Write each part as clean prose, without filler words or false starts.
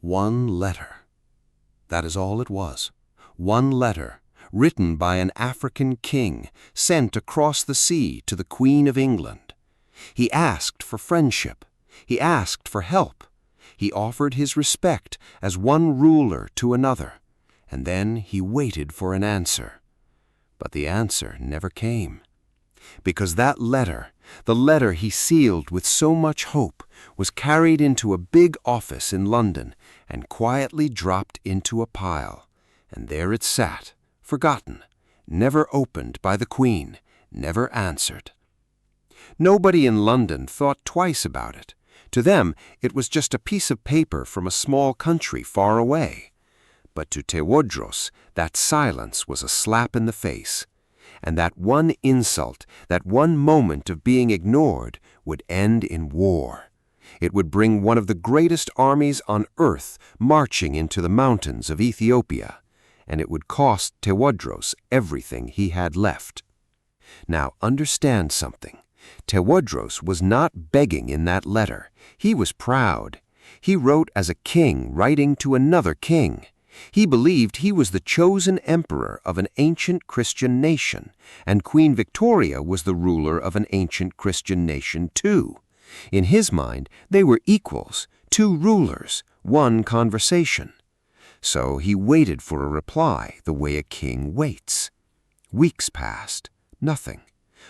One letter. That is all it was. One letter, written by an African king, sent across the sea to the Queen of England. He asked for friendship. He asked for help. He offered his respect as one ruler to another, and then he waited for an answer. But the answer never came. Because that letter, the letter he sealed with so much hope, was carried into a big office in London and quietly dropped into a pile. And there it sat, forgotten, never opened by the Queen, never answered. Nobody in London thought twice about it. To them, it was just a piece of paper from a small country far away. But to Tewodros, that silence was a slap in the face. And that one insult, that one moment of being ignored, would end in war. It would bring one of the greatest armies on earth marching into the mountains of Ethiopia, and it would cost Tewodros everything he had left. Now understand something. Tewodros was not begging in that letter. He was proud. He wrote as a king writing to another king. He believed he was the chosen emperor of an ancient Christian nation, and Queen Victoria was the ruler of an ancient Christian nation too. In his mind, they were equals, two rulers, one conversation. So he waited for a reply the way a king waits. Weeks passed, nothing.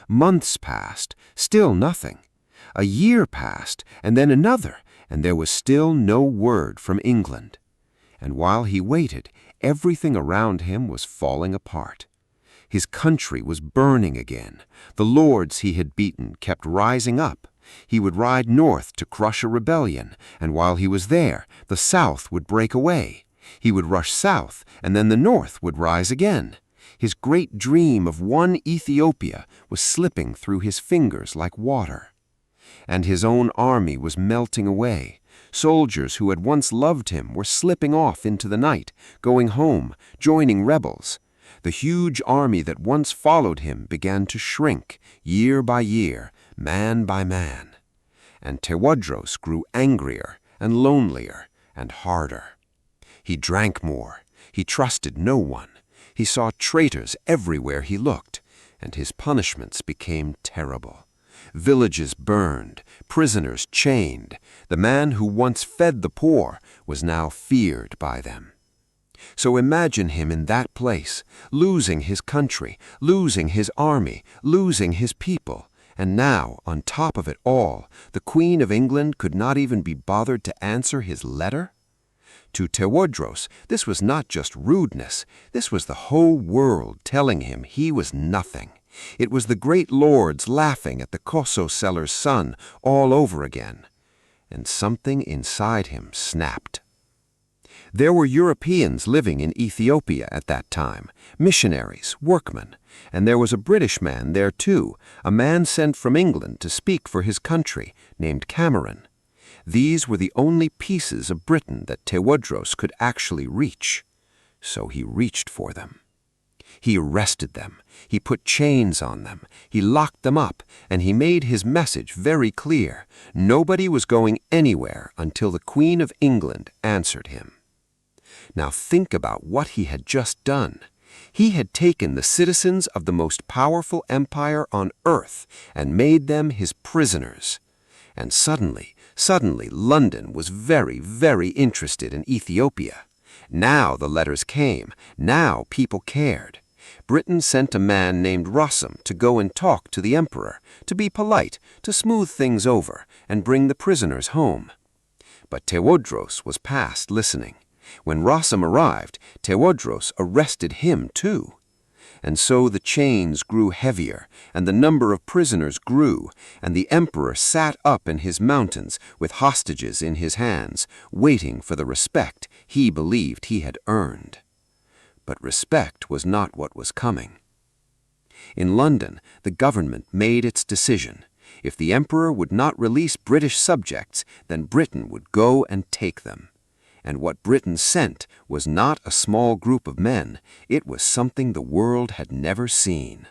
Months passed, still nothing. A year passed, and then another, and there was still no word from England. And while he waited, everything around him was falling apart. His country was burning again. The lords he had beaten kept rising up. He would ride north to crush a rebellion, and while he was there, the south would break away. He would rush south, and then the north would rise again. His great dream of one Ethiopia was slipping through his fingers like water. And his own army was melting away. Soldiers who had once loved him were slipping off into the night, going home, joining rebels. The huge army that once followed him began to shrink, year by year, man by man. And Tewodros grew angrier and lonelier and harder. He drank more. He trusted no one. He saw traitors everywhere he looked, and his punishments became terrible. Villages burned, prisoners chained. The man who once fed the poor was now feared by them. So imagine him in that place, losing his country, losing his army, losing his people. And now, on top of it all, the Queen of England could not even be bothered to answer his letter? To Tewodros, this was not just rudeness. This was the whole world telling him he was nothing. It was the great lords laughing at the koso seller's son all over again. And something inside him snapped. There were Europeans living in Ethiopia at that time, missionaries, workmen, and there was a British man there too, a man sent from England to speak for his country, named Cameron. These were the only pieces of Britain that Tewodros could actually reach. So he reached for them. He arrested them, he put chains on them, he locked them up, and he made his message very clear. Nobody was going anywhere until the Queen of England answered him. Now think about what he had just done. He had taken the citizens of the most powerful empire on earth and made them his prisoners. And suddenly London was very, very interested in Ethiopia. Now the letters came. Now people cared. Britain sent a man named Rossum to go and talk to the emperor, to be polite, to smooth things over, and bring the prisoners home. But Tewodros was past listening. When Rossum arrived, Tewodros arrested him too. And so the chains grew heavier, and the number of prisoners grew, and the emperor sat up in his mountains with hostages in his hands, waiting for the respect he believed he had earned. But respect was not what was coming. In London, the government made its decision. If the emperor would not release British subjects, then Britain would go and take them. And what Britain sent was not a small group of men. It was something the world had never seen.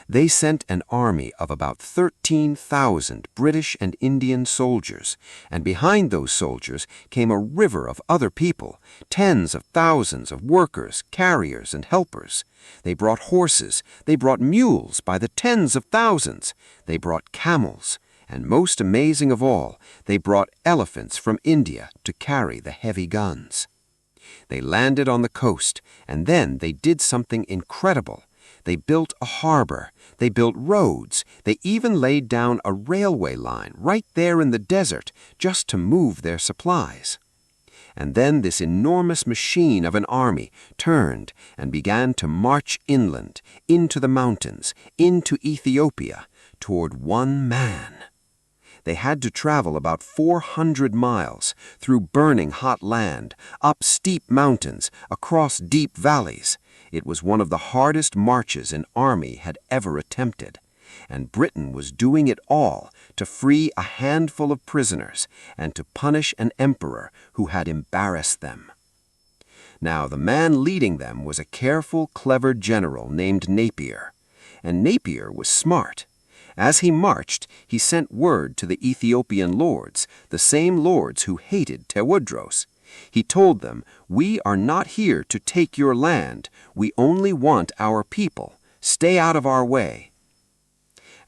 They sent an army of about 13,000 British and Indian soldiers, and behind those soldiers came a river of other people, tens of thousands of workers, carriers, and helpers. They brought horses, they brought mules by the tens of thousands, they brought camels, and most amazing of all, they brought elephants from India to carry the heavy guns. They landed on the coast, and then they did something incredible. They built a harbor, they built roads, they even laid down a railway line right there in the desert just to move their supplies. And then this enormous machine of an army turned and began to march inland, into the mountains, into Ethiopia, toward one man. They had to travel about 400 miles through burning hot land, up steep mountains, across deep valleys. It was one of the hardest marches an army had ever attempted, and Britain was doing it all to free a handful of prisoners and to punish an emperor who had embarrassed them. Now, the man leading them was a careful, clever general named Napier, and Napier was smart. As he marched, he sent word to the Ethiopian lords, the same lords who hated Tewodros. He told them, "We are not here to take your land. We only want our people. Stay out of our way."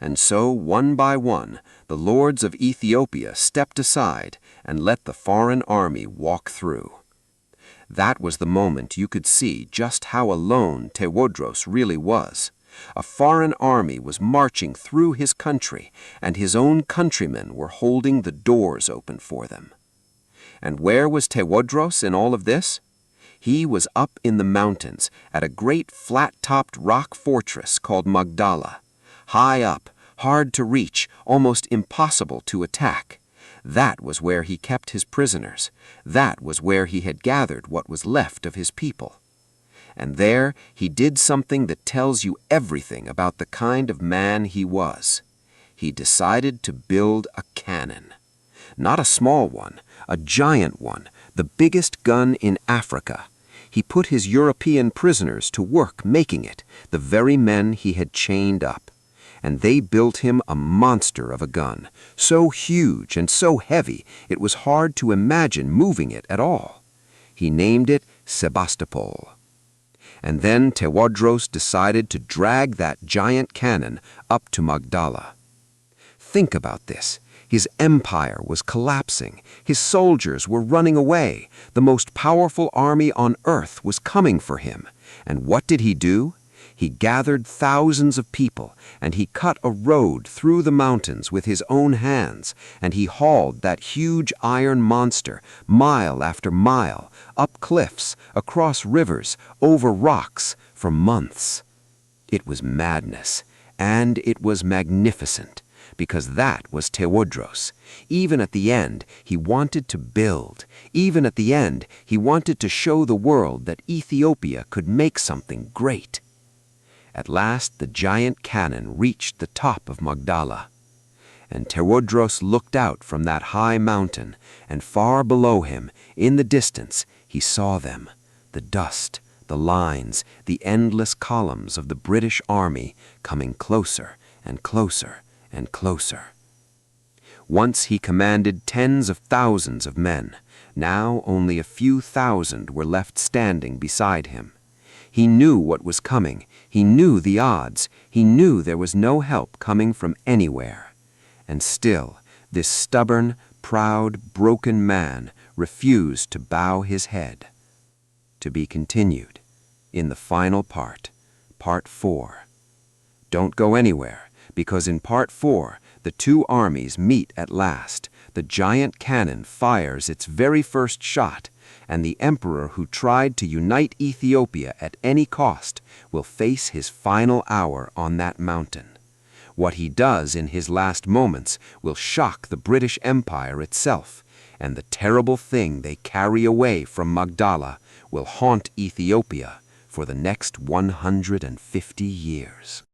And so, one by one, the lords of Ethiopia stepped aside and let the foreign army walk through. That was the moment you could see just how alone Tewodros really was. A foreign army was marching through his country, and his own countrymen were holding the doors open for them. And where was Tewodros in all of this? He was up in the mountains at a great flat-topped rock fortress called Magdala. High up, hard to reach, almost impossible to attack. That was where he kept his prisoners. That was where he had gathered what was left of his people. And there he did something that tells you everything about the kind of man he was. He decided to build a cannon. Not a small one, a giant one, the biggest gun in Africa. He put his European prisoners to work making it, the very men he had chained up. And they built him a monster of a gun, so huge and so heavy it was hard to imagine moving it at all. He named it Sebastopol. And then Tewodros decided to drag that giant cannon up to Magdala. Think about this. His empire was collapsing. His soldiers were running away. The most powerful army on earth was coming for him. And what did he do? He gathered thousands of people, and he cut a road through the mountains with his own hands, and he hauled that huge iron monster mile after mile, up cliffs, across rivers, over rocks, for months. It was madness, and it was magnificent, because that was Tewodros. Even at the end, he wanted to build. Even at the end, he wanted to show the world that Ethiopia could make something great. At last, the giant cannon reached the top of Magdala, and Tewodros looked out from that high mountain, and far below him, in the distance, he saw them, the dust, the lines, the endless columns of the British army coming closer and closer and closer. Once he commanded tens of thousands of men. Now only a few thousand were left standing beside him. He knew what was coming. He knew the odds. He knew there was no help coming from anywhere. And still, this stubborn, proud, broken man refused to bow his head. To be continued in the final part, Part 4. Don't go anywhere, because in Part 4, the two armies meet at last. The giant cannon fires its very first shot, and the emperor who tried to unite Ethiopia at any cost will face his final hour on that mountain. What he does in his last moments will shock the British Empire itself, and the terrible thing they carry away from Magdala will haunt Ethiopia for the next 150 years.